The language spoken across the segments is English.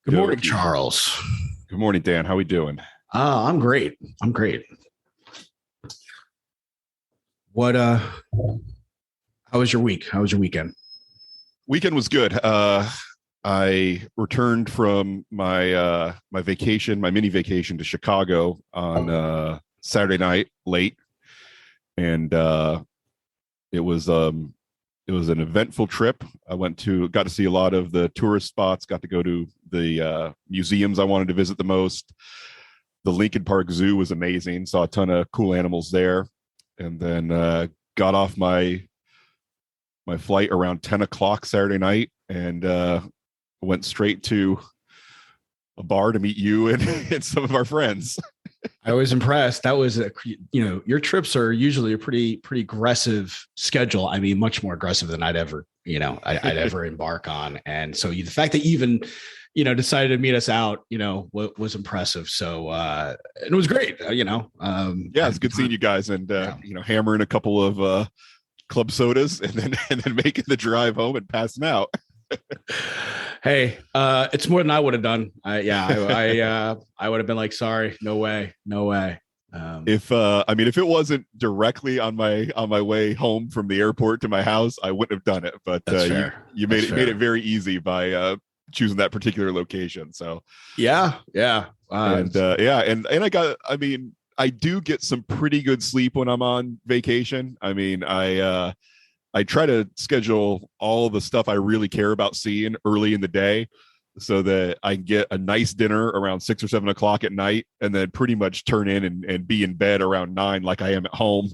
Good morning, Dokie. Charles. Good morning, Dan. How we doing? I'm great. I'm great. What how was your week? How was your weekend? Weekend was good. I returned from my vacation, my mini vacation to Chicago on Saturday night late, and it was an eventful trip. Got to see a lot of the tourist spots. Got to go to the museums I wanted to visit the most. The Lincoln Park Zoo was amazing. Saw a ton of cool animals there, and then got off my flight around 10 o'clock Saturday night and went straight to a bar to meet you and, and some of our friends. I was impressed. That was your trips are usually a pretty aggressive schedule. I mean, much more aggressive than I'd ever, I'd ever embark on. And so the fact that you even, decided to meet us out, was impressive. So it was great, Yeah, it's good seeing you guys and hammering a couple of club sodas and then making the drive home and passing out. Hey, it's more than I would have done. I would have been like, sorry, no way. If it wasn't directly on my way home from the airport to my house, I wouldn't have done it. But you made it very easy by choosing that particular location. So yeah. And I do get some pretty good sleep when I'm on vacation. I try to schedule all the stuff I really care about seeing early in the day so that I can get a nice dinner around 6 or 7 o'clock at night and then pretty much turn in and be in bed around 9 like I am at home.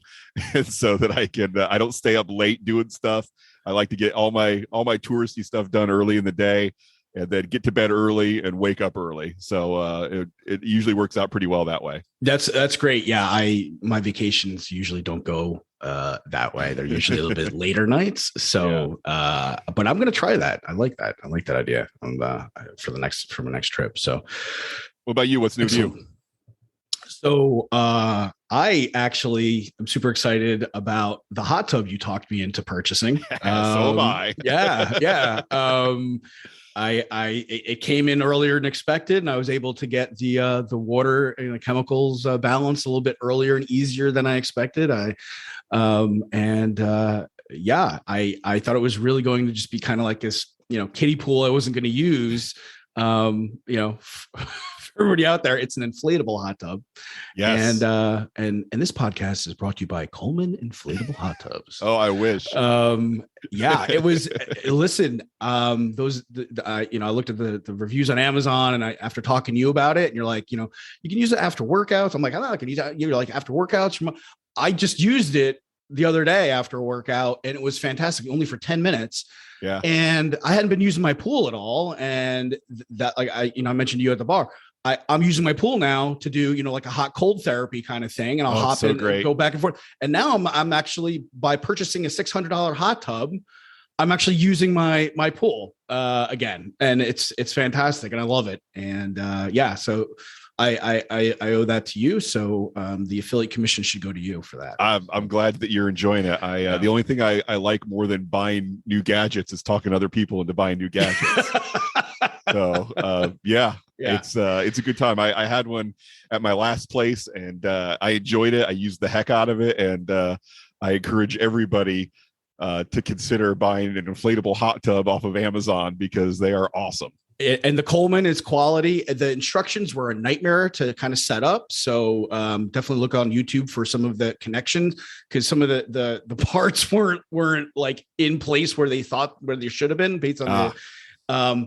And so that I don't stay up late doing stuff. I like to get all my touristy stuff done early in the day and then get to bed early and wake up early. So it usually works out pretty well that way. That's great. Yeah. My vacations usually don't go that way. They're usually a little bit later nights. So, but I'm going to try that. I like that. I like that idea for my next trip. So what about you? What's new to you? So I actually am super excited about the hot tub you talked me into purchasing. So am I. Yeah. It came in earlier than expected, and I was able to get the water and the chemicals balanced a little bit earlier and easier than I expected. I thought it was really going to just be kind of like this, kiddie pool I wasn't going to use. For everybody out there, it's an inflatable hot tub. Yes. And this podcast is brought to you by Coleman Inflatable Hot Tubs. Oh, I wish. It was. Listen, I looked at the reviews on Amazon, and after talking to you about it, and you're like, you can use it after workouts. I'm like, I'm not gonna use it. You're like after workouts. I just used it the other day after a workout, and it was fantastic. Only for 10 minutes. Yeah. And I hadn't been using my pool at all, and that, like I mentioned to you at the bar. I'm using my pool now to do, like a hot cold therapy kind of thing. And I'll hop in and go back and forth. And now I'm actually, by purchasing a $600 hot tub, I'm actually using my pool again. And it's fantastic. And I love it. And so I owe that to you. So the affiliate commission should go to you for that. I'm glad that you're enjoying it. The only thing I like more than buying new gadgets is talking to other people into buying new gadgets. So it's a good time. I had one at my last place and I enjoyed it. I used the heck out of it, and I encourage everybody to consider buying an inflatable hot tub off of Amazon because they are awesome. And the Coleman is quality. The instructions were a nightmare to kind of set up. So definitely look on YouTube for some of the connections, because some of the parts weren't like in place where they should have been based on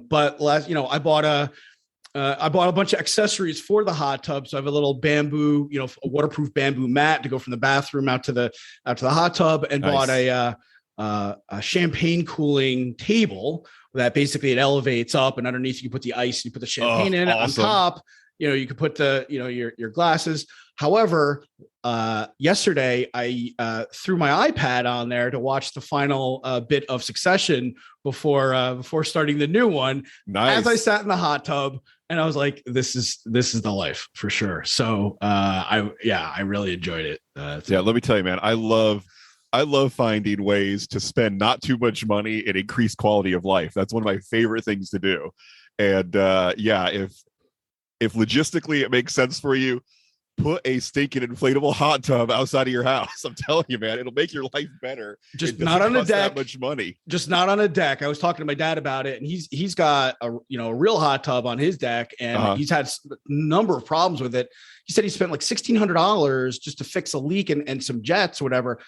but last, I bought a bunch of accessories for the hot tub. So I have a little bamboo, a waterproof bamboo mat to go from the bathroom out to the hot tub, and nice. Bought a champagne cooling table that basically it elevates up, and underneath you put the ice, you put the champagne in it. Awesome. On top, you could put the, your glasses. However, yesterday I threw my iPad on there to watch the final bit of Succession before starting the new one. Nice. As I sat in the hot tub, and I was like, this is the life for sure. So I really enjoyed it. Let me tell you, man, I love finding ways to spend not too much money and increase quality of life. That's one of my favorite things to do. And yeah, if logistically it makes sense for you, put a stinking inflatable hot tub outside of your house. I'm telling you, man, it'll make your life better. Just not on a deck. That much money. Just not on a deck. I was talking to my dad about it, and he's got a real hot tub on his deck, and he's had a number of problems with it. He said he spent like $1,600 just to fix a leak and some jets, or whatever.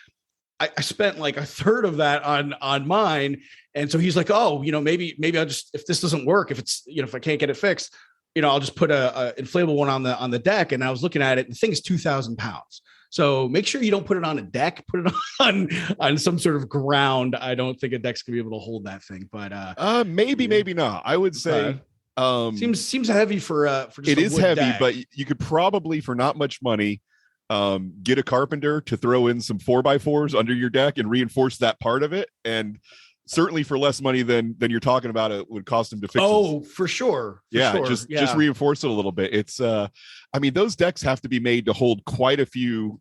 I spent like a third of that on mine, and so he's like, oh, maybe I'll just, if this doesn't work, if it's if I can't get it fixed, I'll just put a inflatable one on the deck. And I was looking at it, and the thing is 2,000 pounds. So make sure you don't put it on a deck, put it on some sort of ground. I don't think a deck's gonna be able to hold that thing, but maybe not. I would say seems heavy for just it is heavy, deck. but you could probably, for not much money, get a carpenter to throw in some 4x4s under your deck and reinforce that part of it. And certainly for less money than you're talking about, it would cost him to fix. Oh, for sure. Just reinforce it a little bit. It's I mean, those decks have to be made to hold quite a few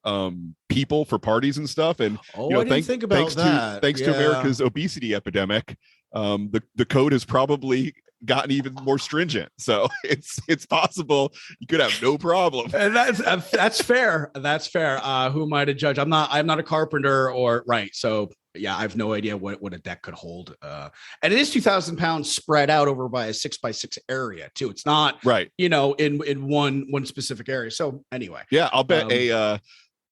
people for parties and stuff. And thanks to America's obesity epidemic, the code has probably gotten even more stringent. So it's possible you could have no problem. And that's fair. That's fair. Who am I to judge? I'm not a carpenter right. So yeah, I have no idea what a deck could hold. And it is 2,000 pounds spread out over by a 6x6 area too. It's not right, in one specific area. So anyway, yeah, I'll bet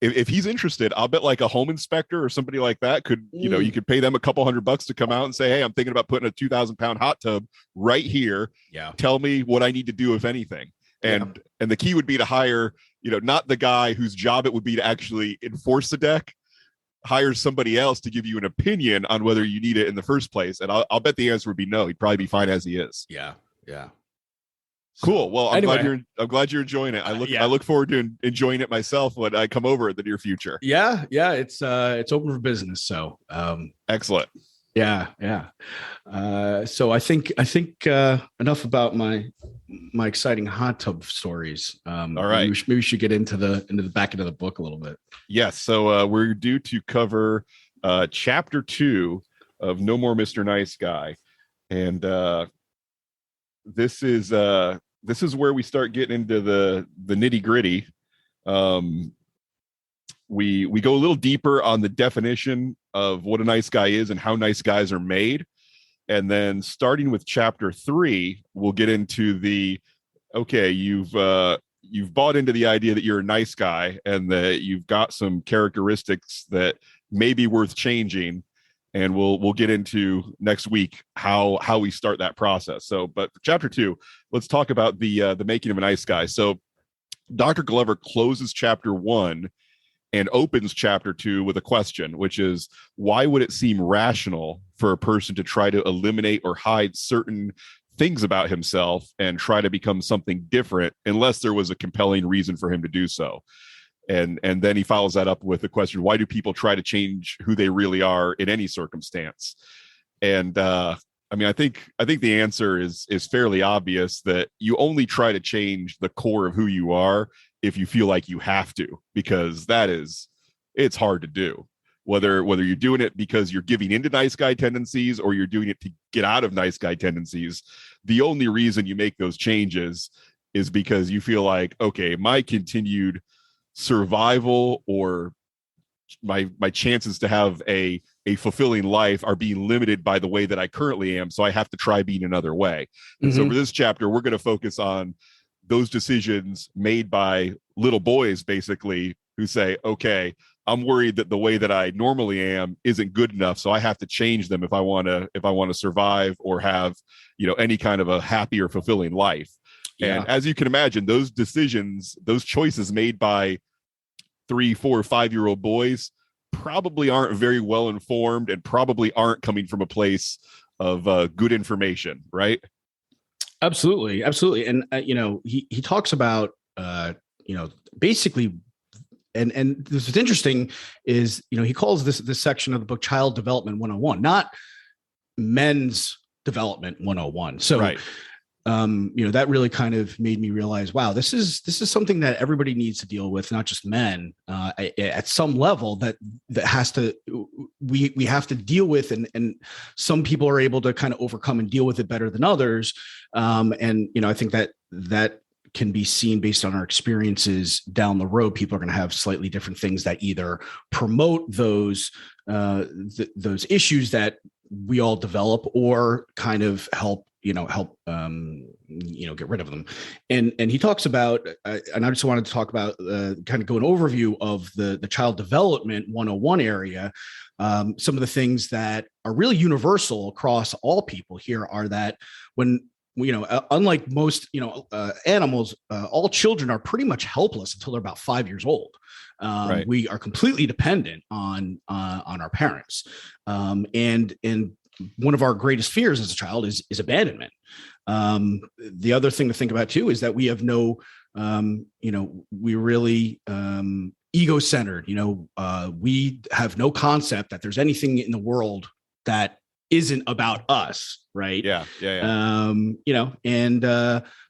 if he's interested, I'll bet like a home inspector or somebody like that could, you could pay them a couple $100 to come out and say, hey, I'm thinking about putting a 2,000 pound hot tub right here. Yeah. Tell me what I need to do, if anything. And the key would be to hire, not the guy whose job it would be to actually enforce the deck. Hire somebody else to give you an opinion on whether you need it in the first place. And I'll bet the answer would be no. He'd probably be fine as he is. Yeah. Yeah. Cool. Well, I'm glad you're enjoying it. I look forward to enjoying it myself when I come over in the near future. Yeah. Yeah. It's open for business. So, excellent. Yeah. Yeah. So I think enough about my exciting hot tub stories. All right. Maybe we should get into the back end of the book a little bit. Yes. So we're due to cover chapter 2 of No More Mr. Nice Guy. And this is where we start getting into the nitty gritty. We go a little deeper on the definition of what a nice guy is and how nice guys are made. And then starting with chapter 3, we'll get into you've bought into the idea that you're a nice guy and that you've got some characteristics that may be worth changing. And we'll get into next week how we start that process. So, but for chapter 2, let's talk about the making of a nice guy. So Dr. Glover closes chapter 1 and opens chapter 2 with a question, which is, why would it seem rational for a person to try to eliminate or hide certain things about himself and try to become something different unless there was a compelling reason for him to do so? And then he follows that up with the question, why do people try to change who they really are in any circumstance? And I think the answer is fairly obvious, that you only try to change the core of who you are if you feel like you have to, because it's hard to do. Whether you're doing it because you're giving into nice guy tendencies or you're doing it to get out of nice guy tendencies, the only reason you make those changes is because you feel like, okay, my continued survival or my chances to have a fulfilling life are being limited by the way that I currently am. So I have to try being another way. And so for this chapter, we're going to focus on those decisions made by little boys, basically, who say, okay, I'm worried that the way that I normally am isn't good enough. So I have to change them if I want to survive or have, any kind of a happy or fulfilling life. Yeah. And as you can imagine, those decisions, those choices made by 3, 4, 5-year-old boys probably aren't very well informed and probably aren't coming from a place of good information, right? Absolutely. And he talks about basically, and this is interesting, is he calls this section of the book Child Development 101, not Men's Development 101. So right. that really kind of made me realize, wow, this is something that everybody needs to deal with, not just men, at some level that has to, we have to deal with, and some people are able to kind of overcome and deal with it better than others. And I think that can be seen based on our experiences down the road. People are going to have slightly different things that either promote those issues that we all develop, or kind of help get rid of them. And he talks about, and I just wanted to talk about kind of go an overview of the child development 101 area. Some of the things that are really universal across all people here are that when, unlike most, animals, all children are pretty much helpless until they're about 5 years old. Right. We are completely dependent on our parents. And one of our greatest fears as a child is abandonment. The other thing to think about too is that we have no, we really ego-centered. We have no concept that there's anything in the world that isn't about us, right? Yeah. And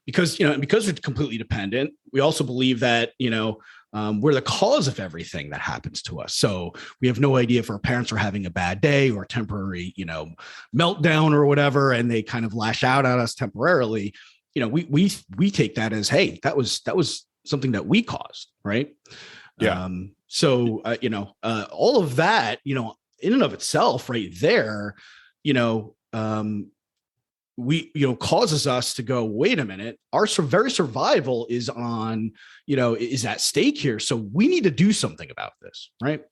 because we're completely dependent, we also believe that we're the cause of everything that happens to us. So we have no idea if our parents are having a bad day or a temporary, meltdown or whatever, and they kind of lash out at us temporarily. We take that as, hey, that was something that we caused, right? Yeah. All of that, in and of itself, right there, causes us to go, wait a minute, our very survival is is at stake here. So we need to do something about this, right?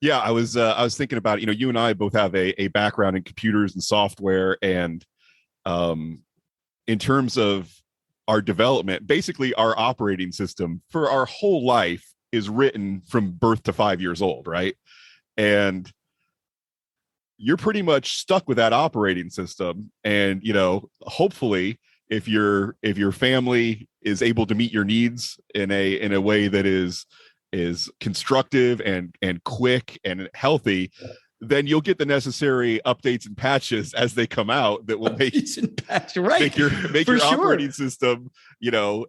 Yeah, I was thinking about, you and I both have a background in computers and software, and in terms of our development, basically our operating system for our whole life is written from birth to 5 years old, right? And you're pretty much stuck with that operating system. And, hopefully if your family is able to meet your needs in a way that is constructive and quick and healthy, then you'll get the necessary updates and patches as they come out that will make your operating system,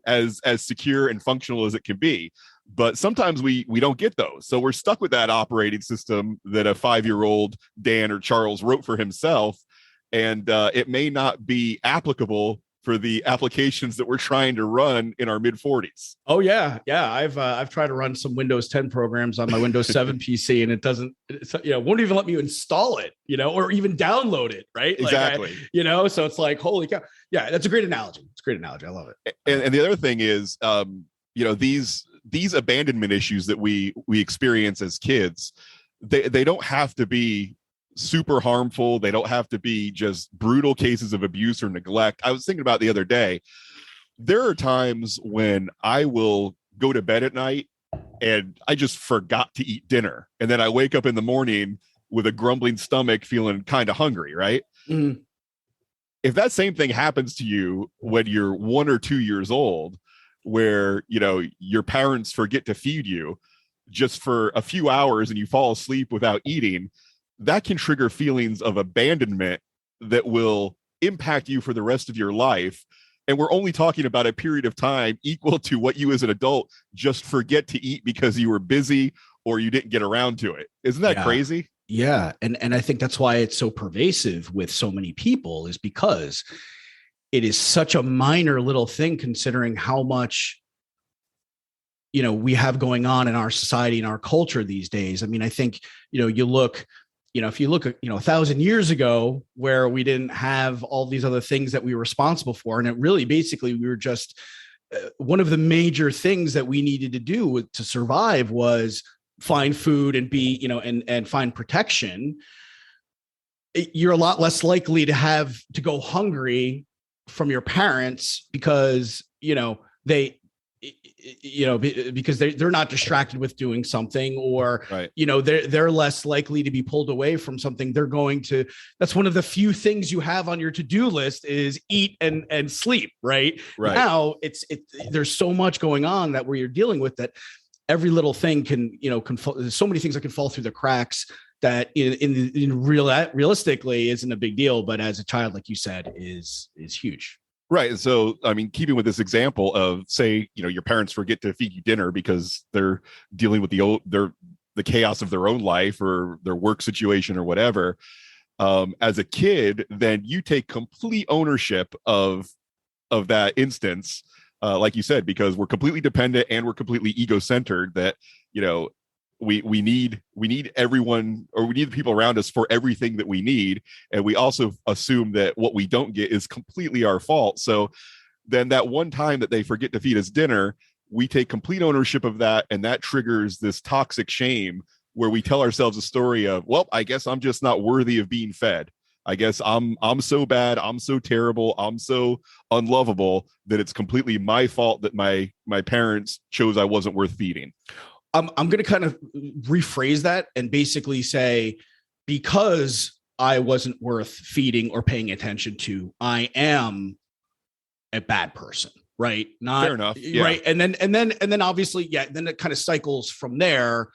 as secure and functional as it can be. But sometimes we don't get those. So we're stuck with that operating system that a 5-year-old Dan or Charles wrote for himself. And it may not be applicable for the applications that we're trying to run in our mid-40s. Oh yeah. I've tried to run some Windows 10 programs on my Windows 7 PC, and it won't even let me install it, or even download it. Right. Exactly. So it's like, holy cow. Yeah. That's a great analogy. It's a great analogy. I love it. And the other thing is, these abandonment issues that we experience as kids, they don't have to be super harmful. They don't have to be just brutal cases of abuse or neglect. I was thinking about the other day, there are times when I will go to bed at night and I just forgot to eat dinner. And then I wake up in the morning with a grumbling stomach, feeling kind of hungry, right? Mm-hmm. If that same thing happens to you when you're 1 or 2 years old, where your parents forget to feed you just for a few hours and you fall asleep without eating, that can trigger feelings of abandonment that will impact you for the rest of your life. And we're only talking about a period of time equal to what you as an adult just forget to eat because you were busy or you didn't get around to it. Isn't that crazy? Yeah. And I think that's why it's so pervasive with so many people, is because it is such a minor little thing considering how much, we have going on in our society and our culture these days. I mean, I think, you look, if you look at, 1,000 years ago, where we didn't have all these other things that we were responsible for. And it really, basically, we were just, one of the major things that we needed to do to survive was find food and be, and find protection. You're a lot less likely to have to go hungry from your parents because, because they're not distracted with doing something, or, right. They're less likely to be pulled away from something. That's one of the few things you have on your to-do list is eat and sleep. Right. Now there's so much going on that where you're dealing with that every little thing can there's so many things that can fall through the cracks that realistically isn't a big deal, but as a child, like you said, is huge. Right. And so, I mean, keeping with this example of, say, your parents forget to feed you dinner because they're dealing with the chaos of their own life or their work situation or whatever. As a kid, then you take complete ownership of that instance, like you said, because we're completely dependent and we're completely ego-centered. That we need everyone, or we need the people around us for everything that we need, and we also assume that what we don't get is completely our fault. So then that one time that they forget to feed us dinner, we take complete ownership of that, and that triggers this toxic shame where we tell ourselves a story of, well, I guess I'm just not worthy of being fed. I guess I'm so bad, I'm so terrible, I'm so unlovable that it's completely my fault that my parents chose I wasn't worth feeding. I'm going to kind of rephrase that and basically say, because I wasn't worth feeding or paying attention to, I am a bad person, right? Not fair enough, yeah. Right. And then obviously, yeah, then it kind of cycles from there,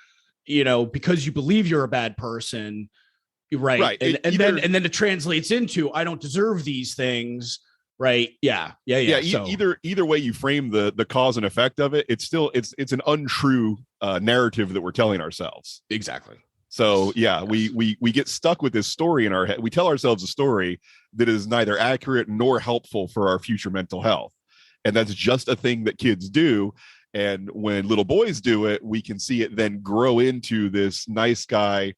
because you believe you're a bad person. Right. And then it translates into, I don't deserve these things. Right. Yeah. So either way you frame the cause and effect of it, it's an untrue narrative that we're telling ourselves. Exactly. So yeah, we get stuck with this story in our head. We tell ourselves a story that is neither accurate nor helpful for our future mental health. And that's just a thing that kids do. And when little boys do it, we can see it then grow into this nice guy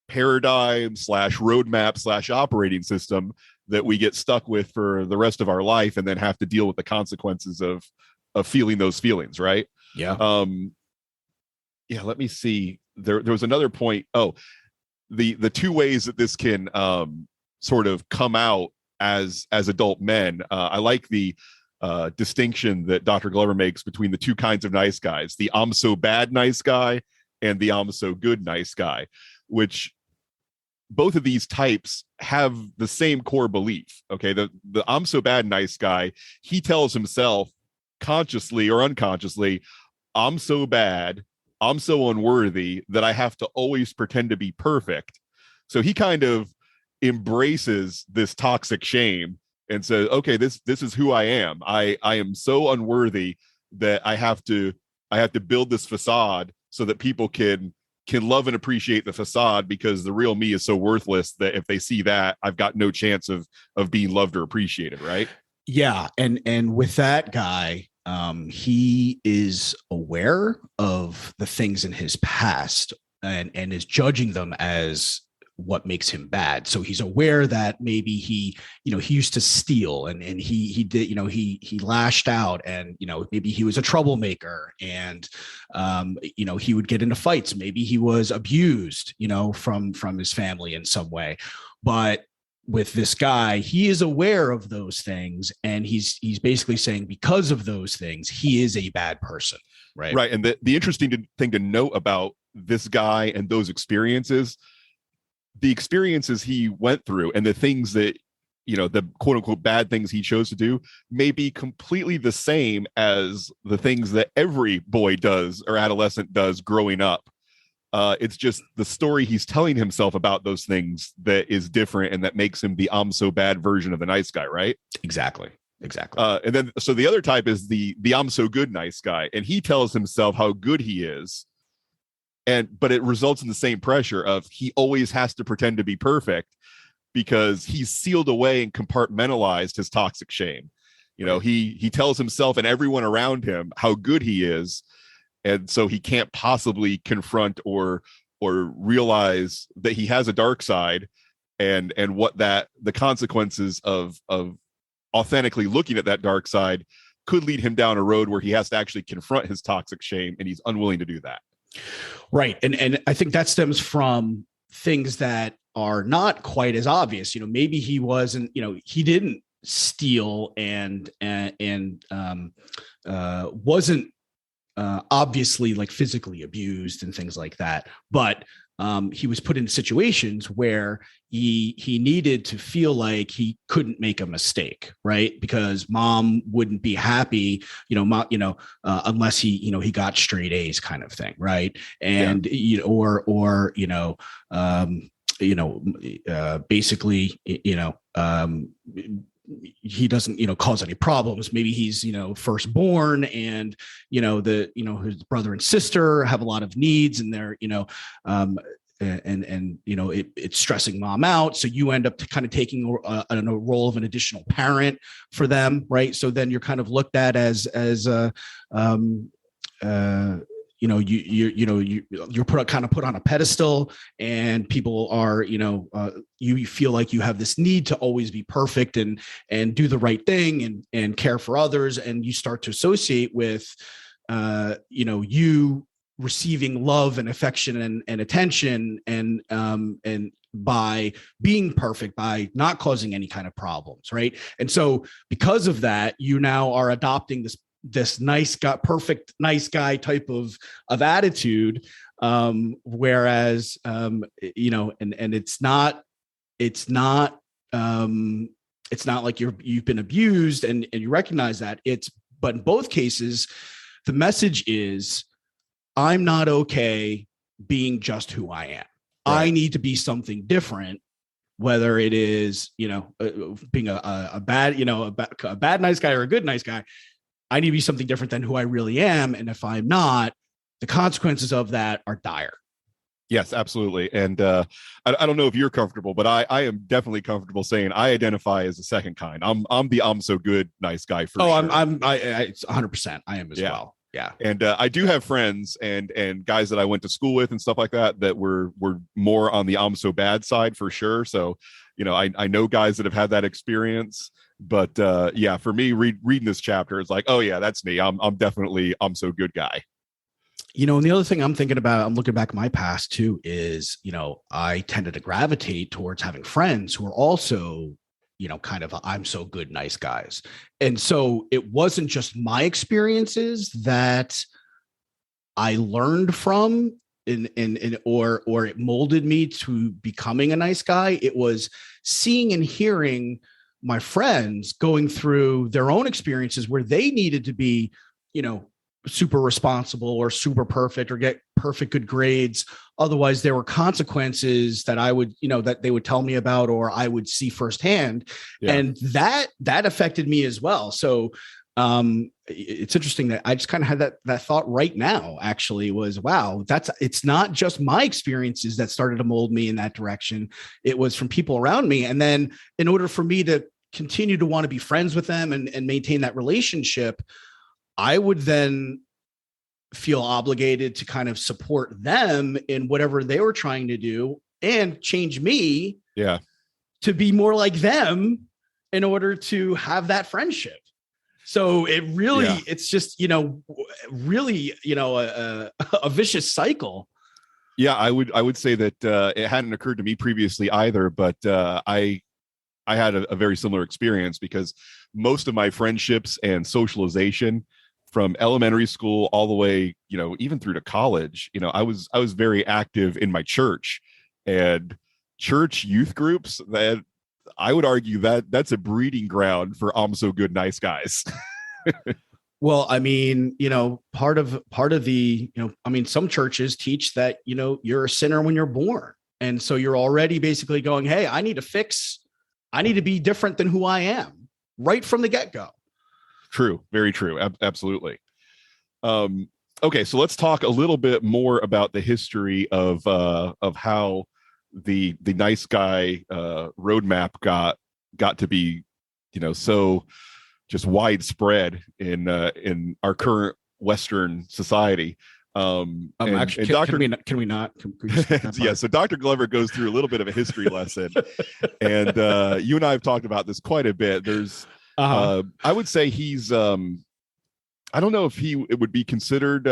paradigm / roadmap / operating system that we get stuck with for the rest of our life, and then have to deal with the consequences of feeling those feelings. Right. Yeah. Let me see. There was another point. Oh, the two ways that this can sort of come out as adult men. I like the distinction that Dr. Glover makes between the two kinds of nice guys, the I'm so bad nice guy and the I'm so good nice guy, which both of these types have the same core belief. Okay. The I'm so bad nice guy, he tells himself consciously or unconsciously, I'm so bad, I'm so unworthy that I have to always pretend to be perfect. So he kind of embraces this toxic shame and says, okay, this is who I am. I am so unworthy that I have to build this facade so that people can love and appreciate the facade, because the real me is so worthless that if they see that, I've got no chance of being loved or appreciated. Right. Yeah. And with that guy, he is aware of the things in his past and is judging them as what makes him bad. So he's aware that maybe he used to steal and he did, he lashed out, and, maybe he was a troublemaker, and, he would get into fights. Maybe he was abused, from his family in some way. But with this guy, he is aware of those things, and he's basically saying, because of those things, he is a bad person. Right. And the interesting thing to note about this guy and those experiences, the experiences he went through and the things that, the quote unquote bad things he chose to do may be completely the same as the things that every boy does or adolescent does growing up. It's just the story he's telling himself about those things that is different, and that makes him the I'm so bad version of the nice guy. Right. Exactly. And then, so the other type is the I'm so good nice guy, and he tells himself how good he is. But it results in the same pressure of he always has to pretend to be perfect, because he's sealed away and compartmentalized his toxic shame. He tells himself and everyone around him how good he is. And so he can't possibly confront or realize that he has a dark side, and what the consequences of authentically looking at that dark side could lead him down a road where he has to actually confront his toxic shame, and he's unwilling to do that. Right. And I think that stems from things that are not quite as obvious. Maybe he wasn't, he didn't steal and wasn't obviously like physically abused and things like that. But he was put in situations where he needed to feel like he couldn't make a mistake, right? Because mom wouldn't be happy, unless he got straight A's, kind of thing, right? And basically, he doesn't, cause any problems. Maybe he's, firstborn, and, his brother and sister have a lot of needs, and they're, it's stressing mom out. So you end up kind of taking a role of an additional parent for them. Right. So then you're kind of looked at as you're put on a pedestal, and people are, you feel like you have this need to always be perfect and do the right thing and care for others. And you start to associate with, you receiving love and affection and attention, and by being perfect, by not causing any kind of problems. Right. And so because of that, you now are adopting this nice guy, perfect, nice guy type of attitude. Whereas, and it's not like you've been abused and you recognize that. But in both cases, the message is, I'm not okay being just who I am. Right. I need to be something different, whether it is, being a bad nice guy or a good nice guy. I need to be something different than who I really am. And if I'm not, the consequences of that are dire. Yes, absolutely. And I don't know if you're comfortable, but I am definitely comfortable saying I identify as the second kind. I'm so good nice guy for sure. It's 100%. I am as well. Yeah. And I do have friends and guys that I went to school with and stuff like that were more on the I'm so bad side for sure. So, I know guys that have had that experience, but for me, reading this chapter, it's like, oh yeah, that's me. I'm definitely I'm so good guy. And the other thing I'm thinking about, I'm looking back at my past too, is, I tended to gravitate towards having friends who are also, kind of I'm so good, nice guys. And so it wasn't just my experiences that I learned from or it molded me to becoming a nice guy. It was seeing and hearing my friends going through their own experiences where they needed to be, super responsible or super perfect or get perfect good grades. Otherwise, there were consequences that I would, that they would tell me about or I would see firsthand. Yeah. And that affected me as well. So it's interesting that I just kind of had that thought right now, actually, was, wow, it's not just my experiences that started to mold me in that direction. It was from people around me. And then in order for me to continue to want to be friends with them and maintain that relationship, I would then feel obligated to kind of support them in whatever they were trying to do and change me to be more like them in order to have that friendship. So it really, it's just, really, a vicious cycle. Yeah, I would say that it hadn't occurred to me previously either, but I had a very similar experience because most of my friendships and socialization from elementary school all the way, even through to college, I was very active in my church and church youth groups. That I would argue that's a breeding ground for I'm so good, nice guys. Well, I mean, part of the, some churches teach that, you're a sinner when you're born. And so you're already basically going, hey, I need to be different than who I am right from the get-go. True. Very true. Absolutely. Okay. So let's talk a little bit more about the history of how the nice guy roadmap got to be, so just widespread in our current Western society. Can we not? Yeah. So Dr. Glover goes through a little bit of a history lesson, and you and I have talked about this quite a bit. There's, I would say he's, I don't know if it would be considered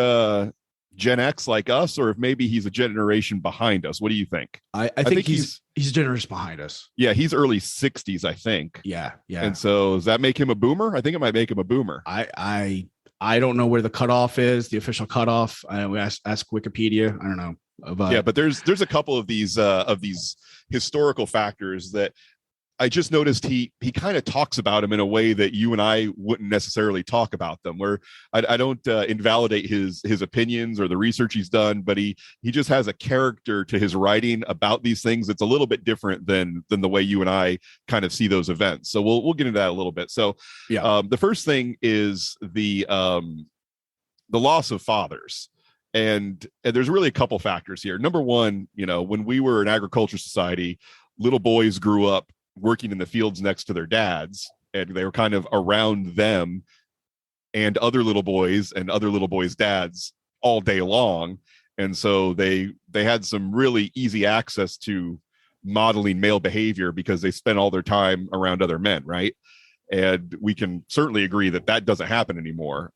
Gen X like us, or if maybe he's a generation behind us. What do you think? I think he's a generation behind us. Yeah, he's early 60s, I think. Yeah. And so does that make him a boomer? I think it might make him a boomer. I don't know where the cutoff is, the official cutoff. We ask Wikipedia. I don't know. But there's a couple of these historical factors that I just noticed he kind of talks about him in a way that you and I wouldn't necessarily talk about them. Where I don't invalidate his opinions or the research he's done, but he just has a character to his writing about these things that's a little bit different than the way you and I kind of see those events. So we'll get into that a little bit. So the first thing is the loss of fathers. And there's really a couple factors here. Number one, when we were an agriculture society, little boys grew up working in the fields next to their dads, and they were kind of around them and other little boys and other little boys' dads all day long. And so they had some really easy access to modeling male behavior because they spent all their time around other men, right? And we can certainly agree that doesn't happen anymore.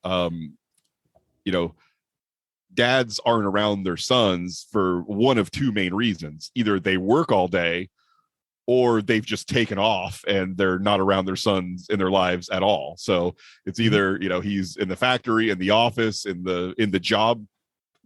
Dads aren't around their sons for one of two main reasons. Either they work all day, or they've just taken off and they're not around their sons in their lives at all. So it's either, he's in the factory, in the office, in the job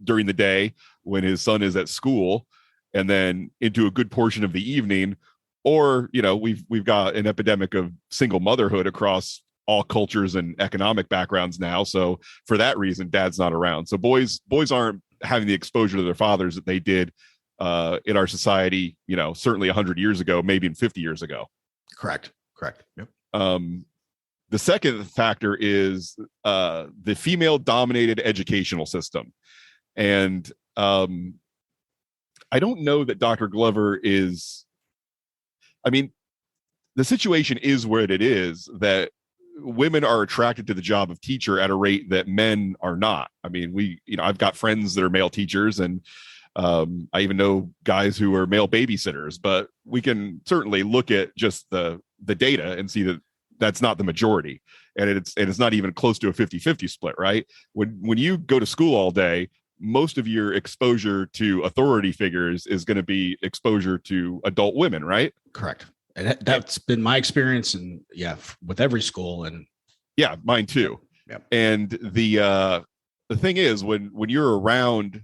during the day when his son is at school, and then into a good portion of the evening, or, we've got an epidemic of single motherhood across all cultures and economic backgrounds now. So for that reason, dad's not around. So boys aren't having the exposure to their fathers that they did in our society, certainly 100 years ago, maybe even 50 years ago. Correct. Yep. The second factor is the female dominated educational system. And I don't know that Dr. Glover the situation is where it is, that women are attracted to the job of teacher at a rate that men are not. I've got friends that are male teachers, and I even know guys who are male babysitters, but we can certainly look at just the data and see that that's not the majority. And it's not even close to a 50-50 split, right? When you go to school all day, most of your exposure to authority figures is going to be exposure to adult women, right? Correct. And that's been my experience, and with every school, and mine too. Yep. And the thing is, when you're around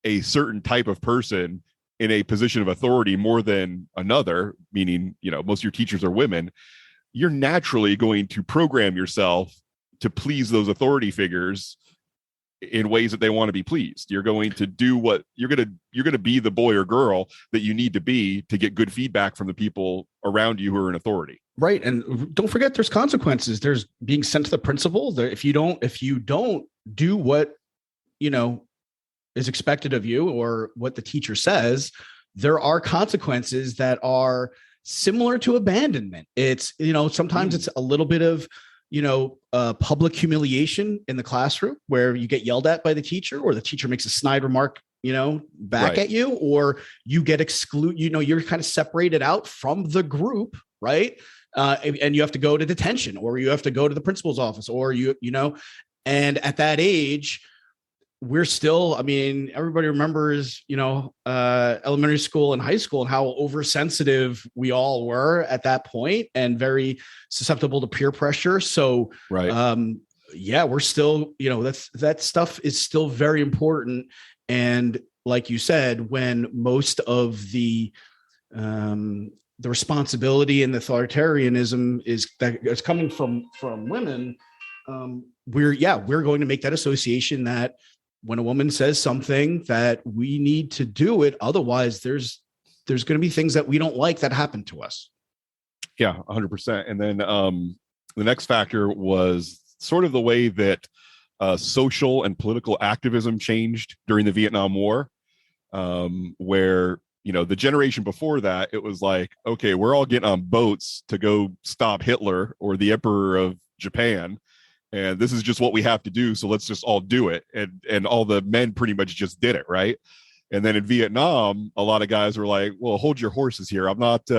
a certain type of person in a position of authority more than another, meaning, most of your teachers are women, you're naturally going to program yourself to please those authority figures in ways that they want to be pleased. You're going to do what you're going to be the boy or girl that you need to be to get good feedback from the people around you who are in authority. Right. And don't forget, there's consequences. There's being sent to the principal. If you don't do what, is expected of you or what the teacher says, there are consequences that are similar to abandonment. It's, sometimes it's a little bit of, public humiliation in the classroom where you get yelled at by the teacher, or the teacher makes a snide remark, back at you, or you get excluded, you're kind of separated out from the group. Right. And you have to go to detention, or you have to go to the principal's office, or and at that age, we're still, everybody remembers, elementary school and high school and how oversensitive we all were at that point, and very susceptible to peer pressure. So, right. We're still, that stuff is still very important. And like you said, when most of the responsibility and the authoritarianism is coming from women, we're going to make that association that when a woman says something, that we need to do it. Otherwise, there's going to be things that we don't like that happen to us. Yeah, 100%. And then the next factor was sort of the way that social and political activism changed during the Vietnam War, where, the generation before that, it was like, okay, we're all getting on boats to go stop Hitler or the Emperor of Japan, and this is just what we have to do, so let's just all do it. And all the men pretty much just did it, right? And then in Vietnam, a lot of guys were like, well, hold your horses here. I'm not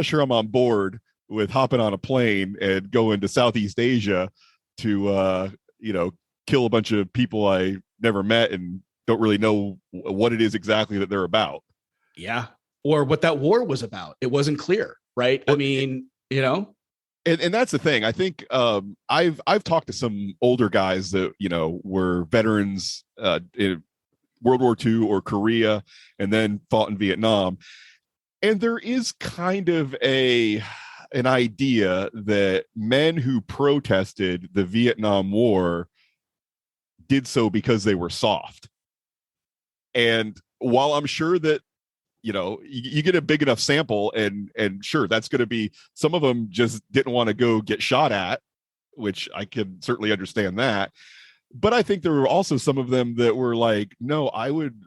sure I'm on board with hopping on a plane and going to Southeast Asia to kill a bunch of people I never met and don't really know what it is exactly that they're about. Yeah. Or what that war was about. It wasn't clear, right? Well, And that's the thing. I think I've talked to some older guys that were veterans in World War II or Korea, and then fought in Vietnam. And there is kind of an idea that men who protested the Vietnam War did so because they were soft. And while I'm sure that, you get a big enough sample, and sure, that's going to be, some of them just didn't want to go get shot at, which I can certainly understand that. But I think there were also some of them that were like, no, I would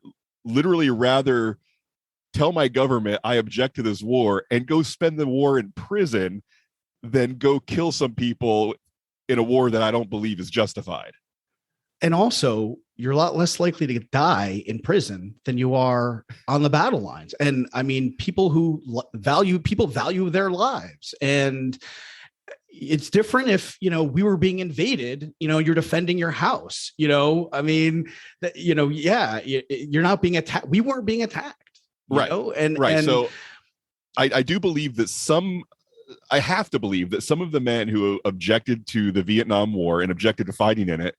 literally rather tell my government I object to this war and go spend the war in prison than go kill some people in a war that I don't believe is justified. And also, you're a lot less likely to die in prison than you are on the battle lines. And I mean, people value their lives. And it's different if, we were being invaded, you're defending your house, I mean, you're not being attacked. We weren't being attacked. Right. And so I do believe that I have to believe that some of the men who objected to the Vietnam War and objected to fighting in it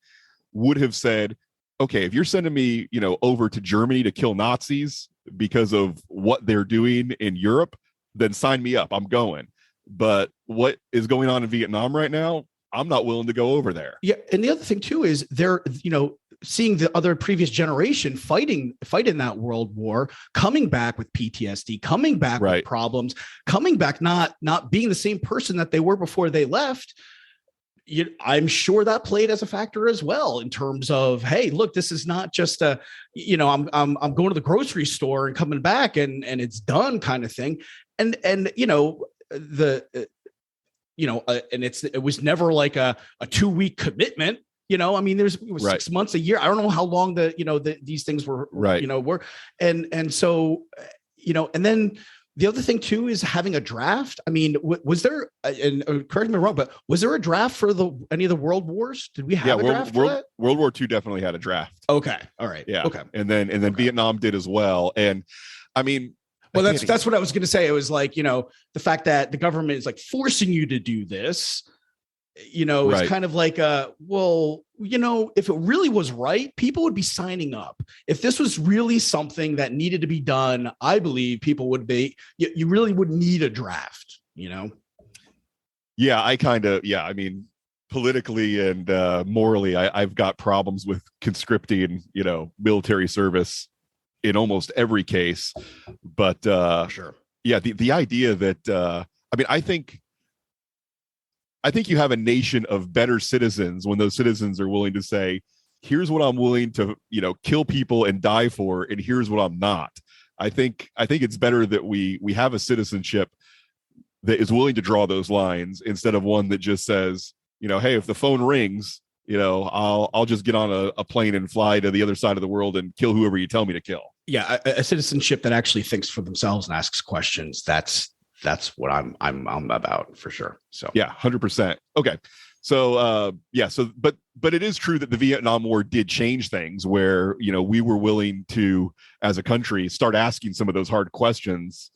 would have said, okay, if you're sending me, over to Germany to kill Nazis because of what they're doing in Europe, then sign me up. I'm going. But what is going on in Vietnam right now, I'm not willing to go over there. Yeah. And the other thing too is they're, seeing the other previous generation fight in that world war, coming back with PTSD, coming back with problems, coming back, not being the same person that they were before they left. I'm sure that played as a factor as well in terms of, hey, look, this is not just I'm going to the grocery store and coming back and it's done kind of thing. And it was never like a 2-week commitment. I mean, it was 6 months, a year. I don't know how long these things were, were. And so, and then the other thing too is having a draft. I mean, was there, and correct me wrong, but was there a draft for any of the world wars? Did we have a draft for that? World War II definitely had a draft. Okay. All right. Yeah. Okay. And then Vietnam did as well. And I mean, well, that's what I was going to say. It was like, the fact that the government is like forcing you to do this, it's kind of like, if it really was right, people would be signing up. If this was really something that needed to be done, I believe people would be, you really would need a draft, Yeah, I mean, politically and morally, I've got problems with conscripting, military service in almost every case. But sure. Yeah, the idea that, I think you have a nation of better citizens when those citizens are willing to say, here's what I'm willing to, kill people and die for, and here's what I'm not. I think it's better that we have a citizenship that is willing to draw those lines instead of one that just says, hey, if the phone rings, I'll just get on a plane and fly to the other side of the world and kill whoever you tell me to kill. Yeah, a citizenship that actually thinks for themselves and asks questions. That's what I'm about for sure. So yeah, 100%. Okay. So but it is true that the Vietnam War did change things where, we were willing to, as a country, start asking some of those hard questions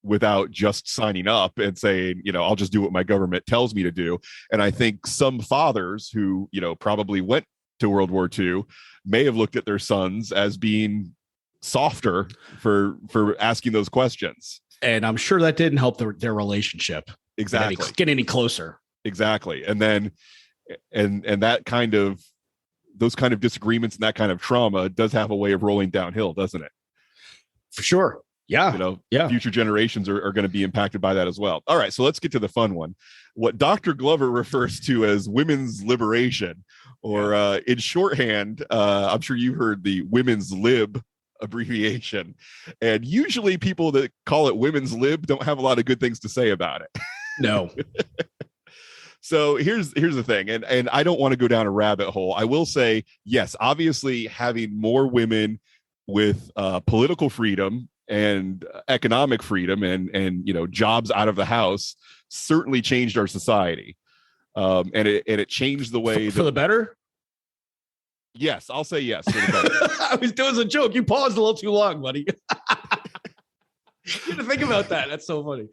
without just signing up and saying, I'll just do what my government tells me to do. And I think some fathers who, probably went to World War II may have looked at their sons as being softer for asking those questions. And I'm sure that didn't help their relationship get any closer. Exactly. And then, and that kind of, those kind of disagreements and that kind of trauma does have a way of rolling downhill, doesn't it? For sure. Yeah. Future generations are going to be impacted by that as well. All right. So let's get to the fun one. What Dr. Glover refers to as women's liberation, or in shorthand, I'm sure you heard the women's lib abbreviation, and usually people that call it women's lib don't have a lot of good things to say about it. No. So here's the thing, and I don't want to go down a rabbit hole. I will say, yes, obviously having more women with political freedom and economic freedom and jobs out of the house certainly changed our society, and it changed the way for the better. Yes, I'll say yes. For the better. I was doing a joke. You paused a little too long, buddy. You had to think about that. That's so funny.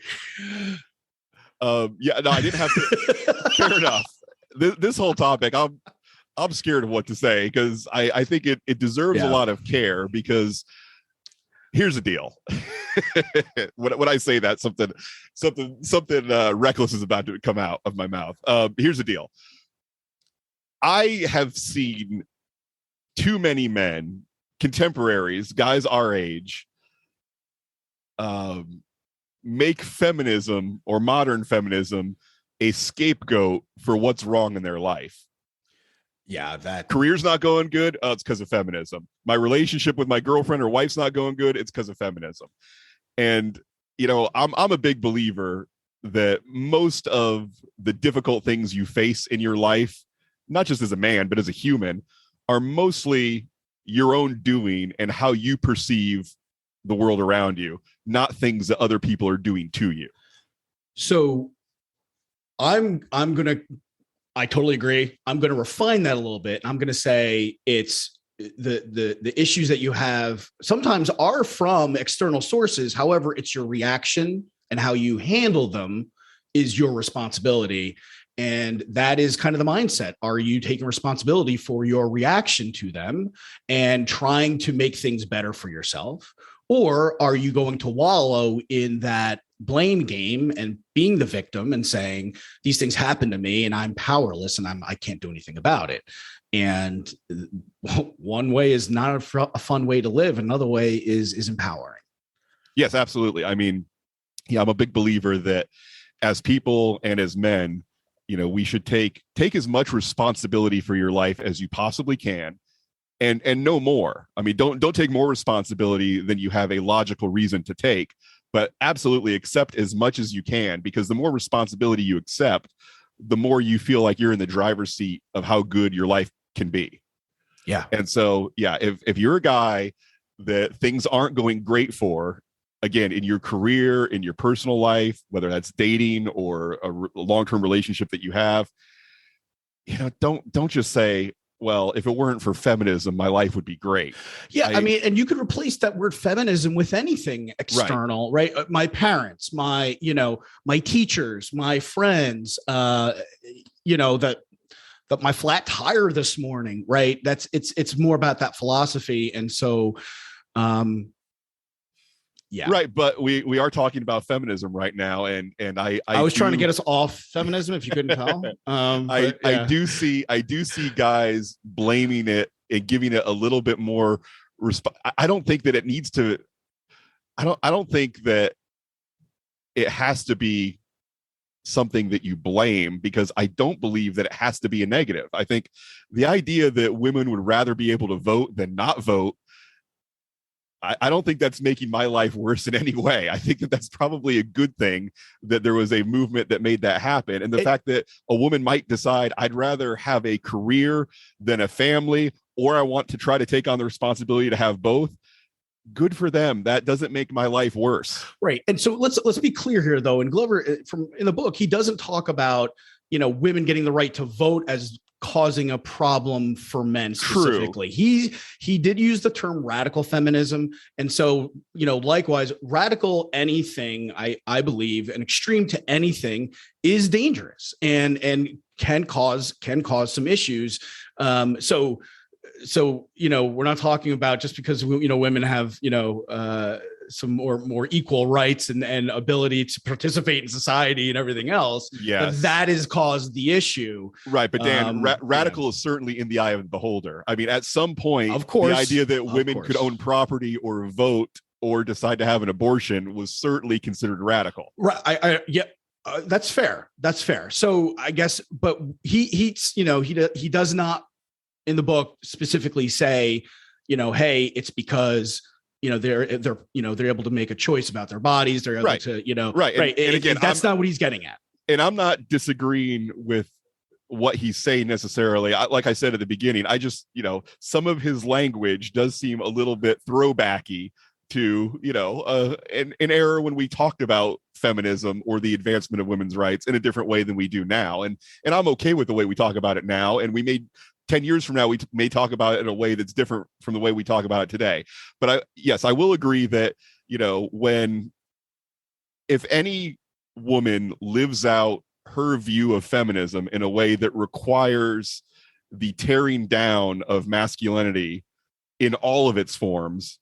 Yeah, no, I didn't have to. Fair enough. This whole topic, I'm scared of what to say because I think it deserves a lot of care, because Here's the deal. When I say that, something reckless is about to come out of my mouth. Here's the deal. I have seen too many men, contemporaries, guys our age, make feminism or modern feminism a scapegoat for what's wrong in their life. Yeah, that career's not going good. Oh, it's because of feminism. My relationship with my girlfriend or wife's not going good. It's because of feminism. And, you know, I'm a big believer that most of the difficult things you face in your life, not just as a man, but as a human, are mostly your own doing and how you perceive the world around you, not things that other people are doing to you. So I totally agree. I'm going to refine that a little bit. I'm going to say it's the issues that you have sometimes are from external sources. However, it's your reaction and how you handle them is your responsibility. And that is kind of the mindset. Are you taking responsibility for your reaction to them and trying to make things better for yourself? Or are you going to wallow in that blame game and being the victim and saying these things happen to me and I'm powerless and I can't do anything about it? And one way is not a fun way to live. Another way is empowering. Yes, absolutely. I mean, yeah, I'm a big believer that as people and as men, you know, we should take as much responsibility for your life as you possibly can. And no more. I mean, don't take more responsibility than you have a logical reason to take, but absolutely accept as much as you can, because the more responsibility you accept, the more you feel like you're in the driver's seat of how good your life can be. Yeah. And so, yeah, if you're a guy that things aren't going great for, again, in your career, in your personal life, whether that's dating or a long-term relationship that you have, you know, don't just say, well, if it weren't for feminism, my life would be great. Yeah. I mean, and you could replace that word feminism with anything external, right? My parents, my teachers, my friends, that my flat tire this morning, right? It's more about that philosophy. And so, yeah. Right. But we are talking about feminism right now. And I was trying to get us off feminism, if you couldn't tell. I do see guys blaming it and giving it a little bit more I don't think that it needs to. I don't think that it has to be something that you blame, because I don't believe that it has to be a negative. I think the idea that women would rather be able to vote than not vote, I don't think that's making my life worse in any way. I think that that's probably a good thing that there was a movement that made that happen. And the fact that a woman might decide, I'd rather have a career than a family, or I want to try to take on the responsibility to have both, good for them. That doesn't make my life worse. Right. And so let's be clear here, though. And Glover, in the book, he doesn't talk about, women getting the right to vote as causing a problem for men specifically. True. He did use the term radical feminism. And so, likewise, radical anything, I believe, an extreme to anything is dangerous and can cause some issues. So, we're not talking about just because, women have, some more equal rights and ability to participate in society and everything else. Yes. That has caused the issue. Right. But Dan, radical is certainly in the eye of the beholder. I mean, at some point, of course, the idea that women could own property or vote or decide to have an abortion was certainly considered radical. Right. That's fair. That's fair. So I guess, but he does not in the book specifically say, hey, it's because they're able to make a choice about their bodies. They're able to, right. And again, that's not what he's getting at. And I'm not disagreeing with what he's saying necessarily. Like I said at the beginning, I just, some of his language does seem a little bit throwbacky to, an era when we talked about feminism or the advancement of women's rights in a different way than we do now. And I'm okay with the way we talk about it now. And we may 10 years from now, we may talk about it in a way that's different from the way we talk about it today. But I will agree that, if any woman lives out her view of feminism in a way that requires the tearing down of masculinity in all of its forms,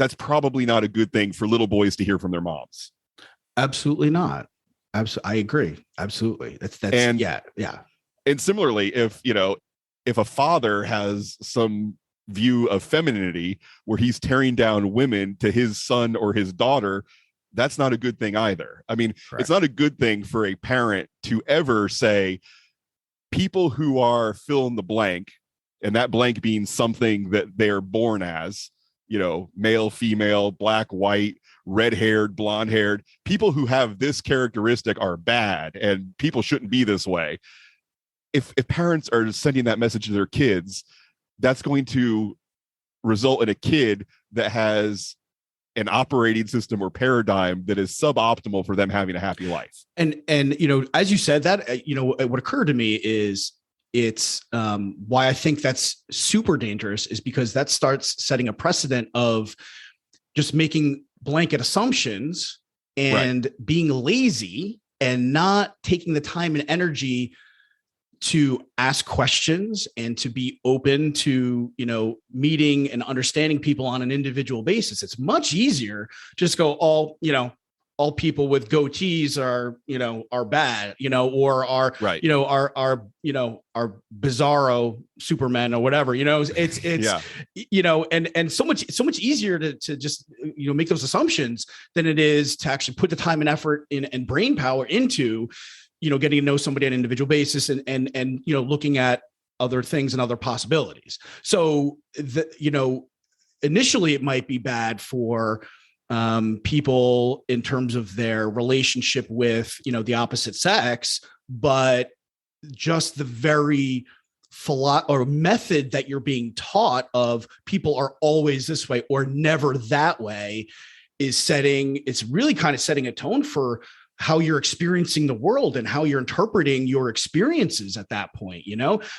that's probably not a good thing for little boys to hear from their moms. Absolutely not. I agree. Absolutely. That's And yeah. And similarly, if a father has some view of femininity where he's tearing down women to his son or his daughter, that's not a good thing either. I mean, Correct. It's not a good thing for a parent to ever say people who are fill in the blank, and that blank being something that they're born as, male, female, black, white, red-haired, blonde-haired, people who have this characteristic are bad and people shouldn't be this way. If parents are sending that message to their kids, that's going to result in a kid that has an operating system or paradigm that is suboptimal for them having a happy life. And as you said that, what occurred to me is it's why I think that's super dangerous is because that starts setting a precedent of just making blanket assumptions and being lazy and not taking the time and energy to ask questions and to be open to, meeting and understanding people on an individual basis. It's much easier to just go all people with goatees are bad, or are, are bizarro Superman or whatever, it's, and so much easier to just, make those assumptions than it is to actually put the time and effort in and brain power into, getting to know somebody on an individual basis and looking at other things and other possibilities. So initially it might be bad for people in terms of their relationship with, the opposite sex, but just the very method that you're being taught of people are always this way or never that way it's really kind of setting a tone for how you're experiencing the world and how you're interpreting your experiences at that point,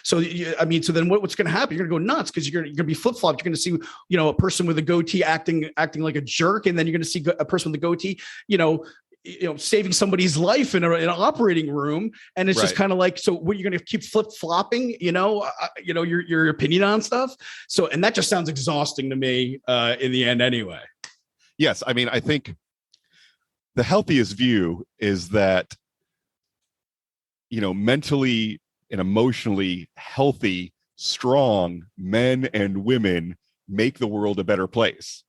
So, so then what's going to happen? You're going to go nuts because you're going to be flip-flopped. You're going to see, a person with a goatee acting like a jerk. And then you're going to see a person with a goatee, saving somebody's life in an operating room. And it's just kind of like, so what, you're going to keep flip-flopping, your opinion on stuff. So, and that just sounds exhausting to me in the end anyway. Yes. I mean, I think the healthiest view is that, mentally and emotionally healthy, strong men and women make the world a better place.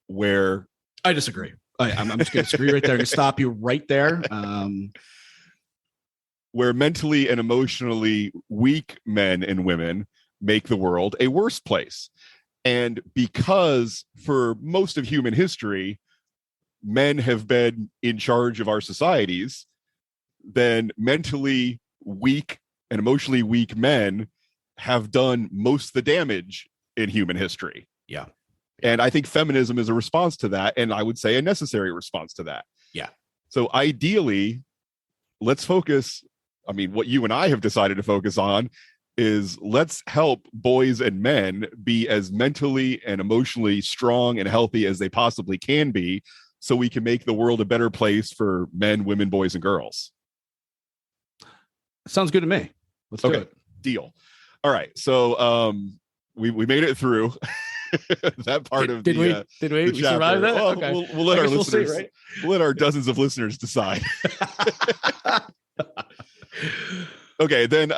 Where I disagree. I'm just going to disagree right there. I'm going to stop you right there. Where mentally and emotionally weak men and women make the world a worse place. And because for most of human history, men have been in charge of our societies, then mentally weak and emotionally weak men have done most of the damage in human history. Yeah. And I think feminism is a response to that. And I would say a necessary response to that. Yeah. So ideally, let's focus. I mean, what you and I have decided to focus on is let's help boys and men be as mentally and emotionally strong and healthy as they possibly can be, so we can make the world a better place for men, women, boys, and girls. Sounds good to me. Let's do it. Deal. All right. So we made it through that part of did we survive that? Well, okay. we'll let our listeners, we'll let our dozens of listeners decide. Okay, then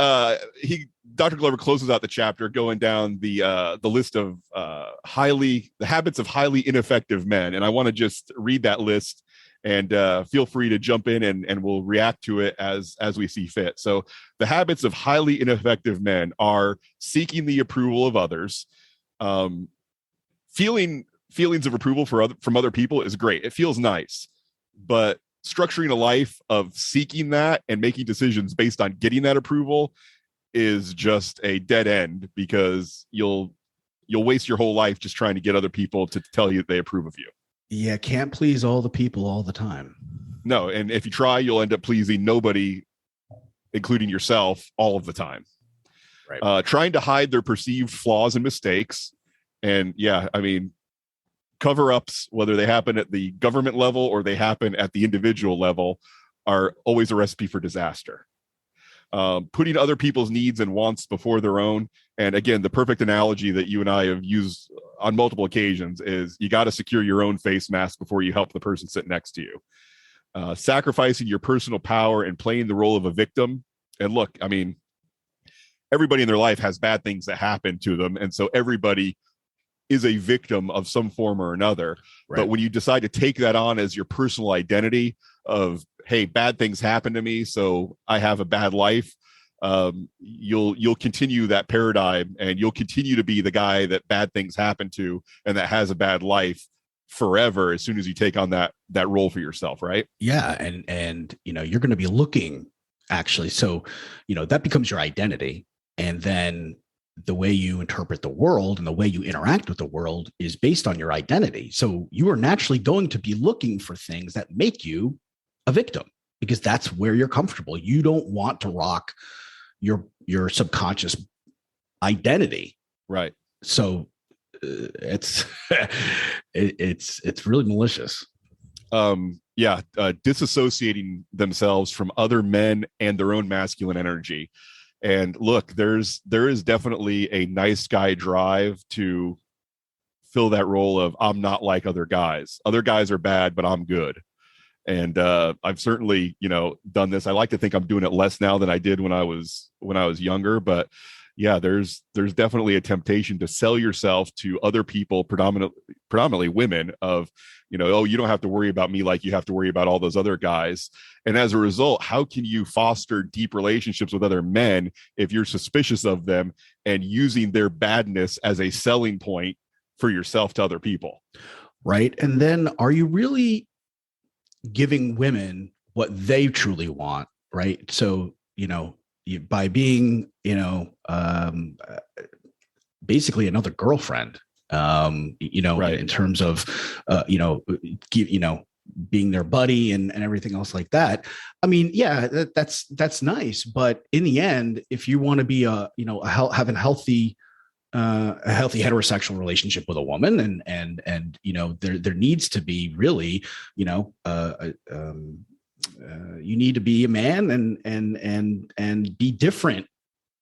Dr. Glover closes out the chapter going down the list of the habits of highly ineffective men, and I want to just read that list, and feel free to jump in and we'll react to it as we see fit. So the habits of highly ineffective men are seeking the approval of others. Feelings of approval from other people is great. It feels nice, but structuring a life of seeking that and making decisions based on getting that approval is just a dead end, because you'll waste your whole life just trying to get other people to tell you they approve of you. Yeah, can't please all the people all the time. No, and if you try, you'll end up pleasing nobody, including yourself, all of the time. Right. Trying to hide their perceived flaws and mistakes. And cover-ups, whether they happen at the government level or they happen at the individual level, are always a recipe for disaster. Putting other people's needs and wants before their own. And again, the perfect analogy that you and I have used on multiple occasions is you got to secure your own face mask before you help the person sitting next to you. Sacrificing your personal power and playing the role of a victim. And look, I mean, everybody in their life has bad things that happen to them. And so everybody is a victim of some form or another. Right. But when you decide to take that on as your personal identity of, hey, bad things happen to me, so I have a bad life, you'll continue that paradigm, and you'll continue to be the guy that bad things happen to and that has a bad life forever as soon as you take on that role for yourself, right? Yeah. And you're going to be looking, actually, so that becomes your identity. And then the way you interpret the world and the way you interact with the world is based on your identity. So you are naturally going to be looking for things that make you a victim, because that's where you're comfortable. You don't want to rock your subconscious identity. Right. So it's really malicious. Disassociating themselves from other men and their own masculine energy. And look, there is definitely a nice guy drive to fill that role of, I'm not like other guys. Other guys are bad, but I'm good. And I've certainly, done this. I like to think I'm doing it less now than I did when I was younger. But yeah, there's definitely a temptation to sell yourself to other people, predominantly women, of, oh, you don't have to worry about me like you have to worry about all those other guys. And as a result, how can you foster deep relationships with other men if you're suspicious of them and using their badness as a selling point for yourself to other people? Right. And then are you really giving women what they truly want? Right. So, by being, basically another girlfriend, right, in terms of, being their buddy and everything else like that. I mean, yeah, that's nice. But in the end, if you want to be have a healthy heterosexual relationship with a woman, and there needs to be really, you need to be a man and be different,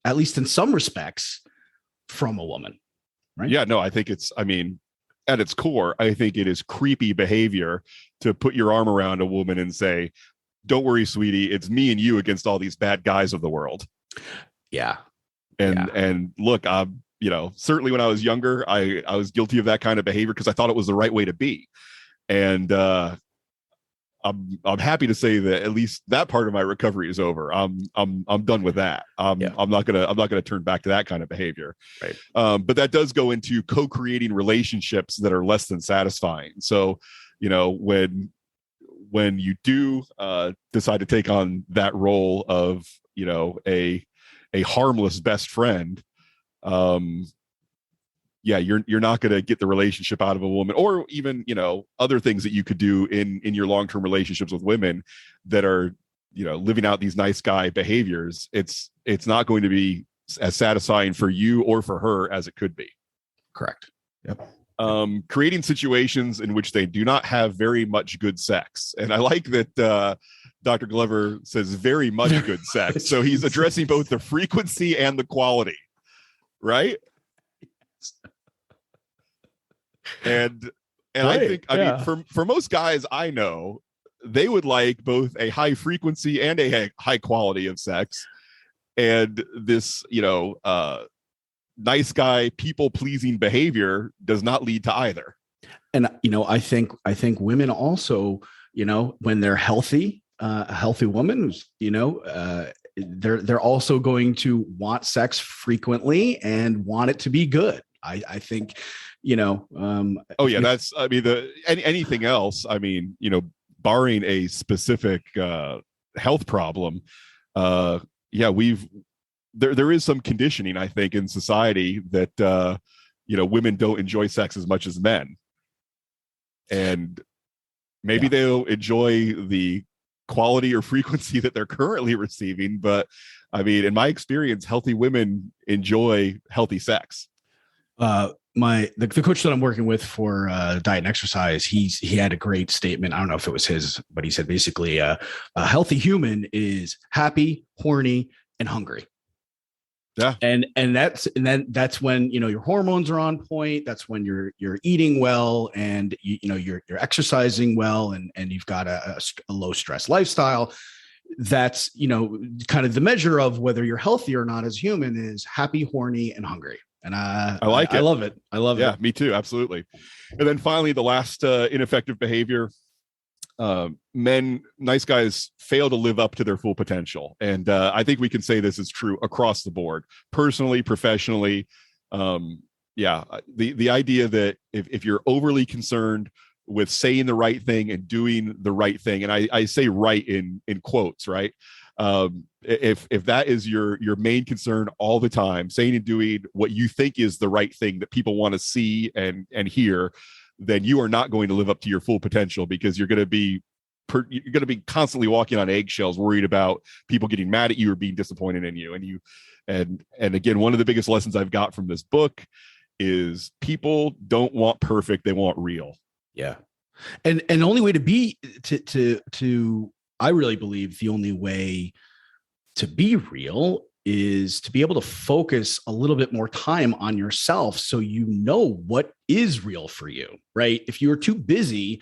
at least in some respects, from a woman. Right. Yeah, no, I think at its core, I think it is creepy behavior to put your arm around a woman and say, don't worry, sweetie, it's me and you against all these bad guys of the world. Yeah. And look, certainly when I was younger, I was guilty of that kind of behavior because I thought it was the right way to be. And I'm happy to say that at least that part of my recovery is over. I'm done with that. I'm not gonna turn back to that kind of behavior. Right. But that does go into co-creating relationships that are less than satisfying. So, when you do decide to take on that role of, a harmless best friend, you're not going to get the relationship out of a woman, or even, other things that you could do in your long-term relationships with women that are, living out these nice guy behaviors. It's not going to be as satisfying for you or for her as it could be. Correct. Yep. Creating situations in which they do not have very much good sex. And I like that Dr. Glover says very much good sex. So he's addressing both the frequency and the quality, right? And right, I think, I mean, for most guys I know, they would like both a high frequency and a high quality of sex. And this, nice guy, people pleasing behavior does not lead to either. And, I think women also, when they're healthy, a healthy woman who's, they're also going to want sex frequently and want it to be good. I think, that's, anything else. I mean, barring a specific health problem, there is some conditioning, I think, in society that, women don't enjoy sex as much as men. And maybe they'll enjoy the quality or frequency that they're currently receiving. But I mean, in my experience, healthy women enjoy healthy sex. The coach that I'm working with for diet and exercise, he had a great statement. I don't know if it was his, but he said basically a healthy human is happy, horny, and hungry. Yeah. That's when, you know, your hormones are on point. That's when you're eating well, and you're exercising well, and you've got a low stress lifestyle. That's, you know, kind of the measure of whether you're healthy or not as human is happy, horny, and hungry. And I like it. I love it. I love it. Yeah, me too. Absolutely. And then finally, the last ineffective behavior, men, nice guys, fail to live up to their full potential. And I think we can say this is true across the board, personally, professionally. The idea that if you're overly concerned with saying the right thing and doing the right thing, and I say right in quotes, right? If that is your main concern all the time, saying and doing what you think is the right thing that people want to see and hear, then you are not going to live up to your full potential, because you're going to be constantly walking on eggshells, worried about people getting mad at you or being disappointed in you. And again, one of the biggest lessons I've got from this book is people don't want perfect, they want real. Yeah. And the only way to be I really believe the only way to be real is to be able to focus a little bit more time on yourself, so you know what is real for you, right? If you're too busy,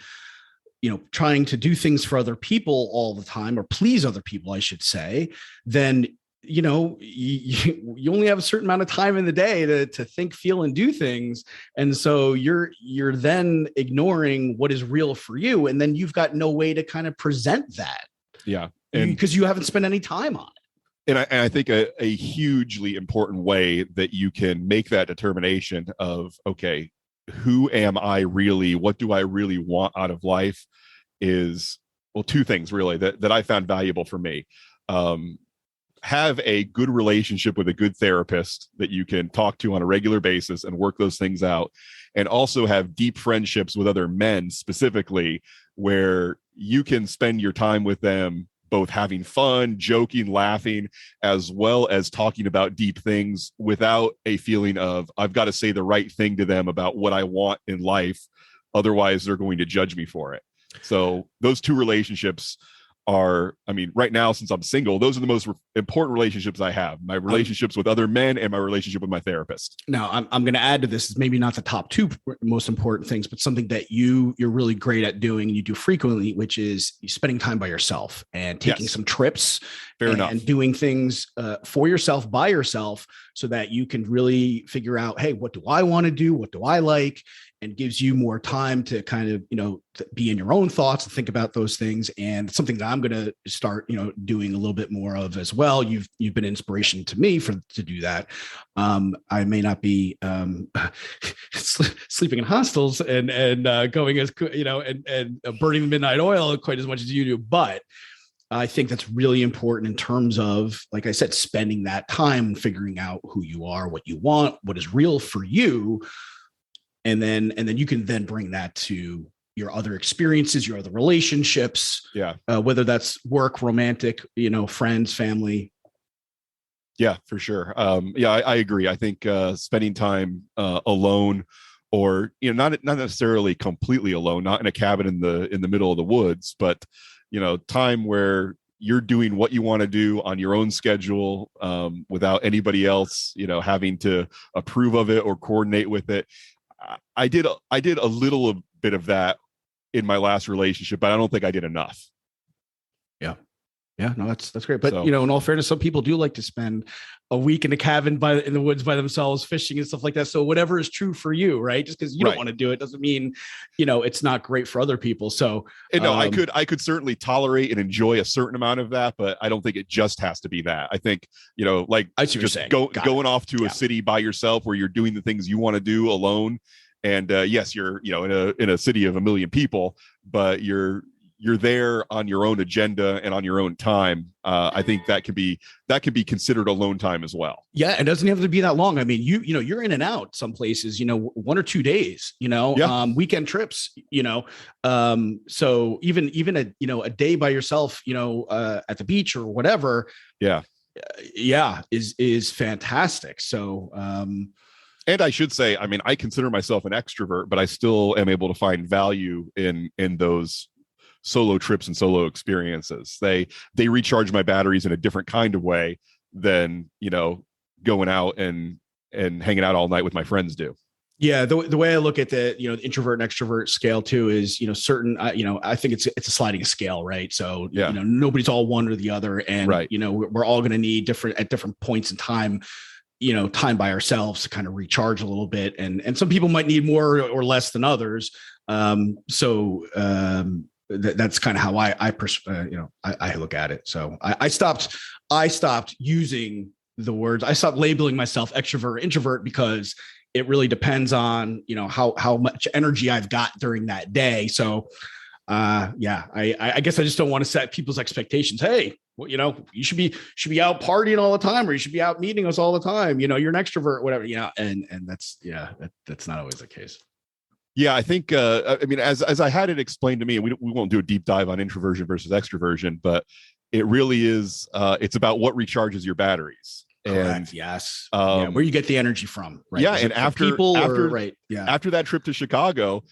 you know, trying to do things for other people all the time, or please other people, I should say, then, you know, you only have a certain amount of time in the day to think, feel, and do things. And so you're then ignoring what is real for you. And then you've got no way to kind of present that. Yeah. Because you haven't spent any time on it. And I think a hugely important way that you can make that determination of, okay, who am I really? What do I really want out of life? Is, well, two things really that I found valuable for me. Have a good relationship with a good therapist that you can talk to on a regular basis and work those things out. And also have deep friendships with other men specifically, where you can spend your time with them, both having fun, joking, laughing, as well as talking about deep things without a feeling of, I've got to say the right thing to them about what I want in life. Otherwise, they're going to judge me for it. So those two relationships are, I mean, right now, since I'm single, those are the most important relationships I have. My relationships with other men and my relationship with my therapist. Now, I'm going to add to this, is maybe not the top two most important things, but something that you're really great at doing and you do frequently, which is spending time by yourself and taking some trips. Fair enough. And doing things for yourself, by yourself, so that you can really figure out, hey, what do I want to do? What do I like? And gives you more time to kind of, you know, to be in your own thoughts and think about those things. And something that I'm going to start, you know, doing a little bit more of as well. You've been an inspiration to me to do that. I may not be sleeping in hostels and going as, you know, and burning the midnight oil quite as much as you do, but I think that's really important in terms of, like I said, spending that time figuring out who you are, what you want, what is real for you. And then you can then bring that to your other experiences, your other relationships. Yeah. Whether that's work, romantic, you know, friends, family. Yeah, for sure. I agree. I think spending time alone, or, you know, not necessarily completely alone, not in a cabin in the middle of the woods, but, you know, time where you're doing what you want to do on your own schedule, without anybody else, you know, having to approve of it or coordinate with it. I did a little bit of that in my last relationship, but I don't think I did enough. Yeah, no, that's great. But you know, in all fairness, some people do like to spend a week in a cabin in the woods by themselves, fishing and stuff like that. So whatever is true for you, right? Just because you don't want to do it doesn't mean, you know, it's not great for other people. So, and no, I could certainly tolerate and enjoy a certain amount of that, but I don't think it just has to be that. I think, you know, like just going off to a city by yourself where you're doing the things you want to do alone. And yes, you're, you know, in a city of 1 million people, but you're there on your own agenda and on your own time. I think that could be considered alone time as well. Yeah. It doesn't have to be that long. I mean, you know, you're in and out some places, you know, 1 or 2 days, you know, weekend trips, you know, so even a day by yourself, you know, at the beach or whatever. Is fantastic. So, and I should say, I mean, I consider myself an extrovert, but I still am able to find value in those solo trips and solo experiences. They recharge my batteries in a different kind of way than, you know, going out and hanging out all night with my friends do. Yeah, the way I look at the introvert and extrovert scale too is certain I think it's a sliding scale, right? So nobody's all one or the other, and right. We're all going to need different points in time, time by ourselves to kind of recharge a little bit, and some people might need more or less than others. That's kind of how I look at it. So I stopped using the words. I stopped labeling myself extrovert or introvert because it really depends on, how much energy I've got during that day. So, I guess I just don't want to set people's expectations. Hey, well, you should be out partying all the time, or you should be out meeting us all the time. You're an extrovert, whatever, and that's not always the case. Yeah, I think, as I had it explained to me, we won't do a deep dive on introversion versus extroversion, but it really is, it's about what recharges your batteries. Correct. And yes, where you get the energy from, right? Yeah, and after that trip to Chicago,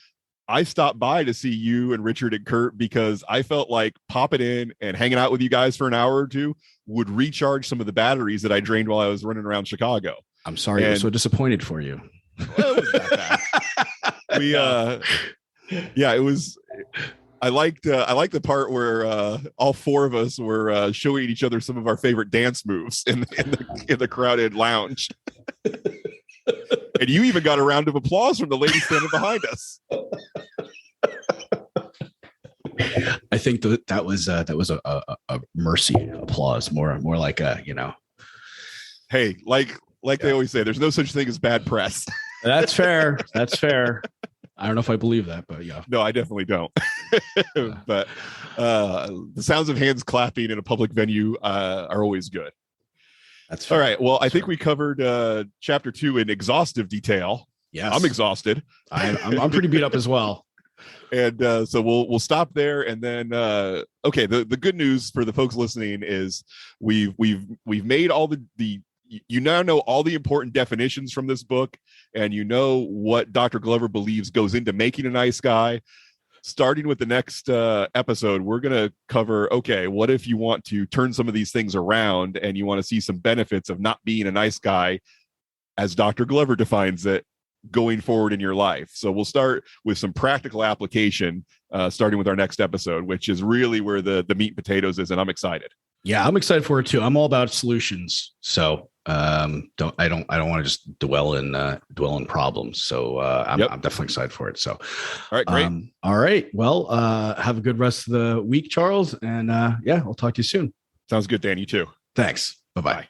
I stopped by to see you and Richard and Kurt because I felt like popping in and hanging out with you guys for an hour or two would recharge some of the batteries that I drained while I was running around Chicago. I'm sorry, I'm so disappointed for you. Well, it was that bad. It was. I liked the part where all four of us were showing each other some of our favorite dance moves in the crowded lounge. And you even got a round of applause from the lady standing behind us. I think that was a mercy applause, more like a Hey, like they always say, there's no such thing as bad press. That's fair. That's fair. I don't know if I believe that, but yeah. No, I definitely don't. But the sounds of hands clapping in a public venue are always good. That's fair. All right. Well, I think we covered chapter 2 in exhaustive detail. Yes, I'm exhausted. I'm pretty beat up as well. And so we'll stop there. And then okay, the good news for the folks listening is we've made all the you now know all the important definitions from this book, and what Dr. Glover believes goes into making a nice guy. Starting with the next episode, we're going to cover, okay, what if you want to turn some of these things around and you want to see some benefits of not being a nice guy, as Dr. Glover defines it, going forward in your life. So we'll start with some practical application, starting with our next episode, which is really where the meat and potatoes is, and I'm excited. Yeah, I'm excited for it too. I'm all about solutions. So I don't want to just dwell in problems. So I'm definitely excited for it. So, all right, great. All right. Well, have a good rest of the week, Charles. And I'll talk to you soon. Sounds good, Dan. You too. Thanks. Bye-bye.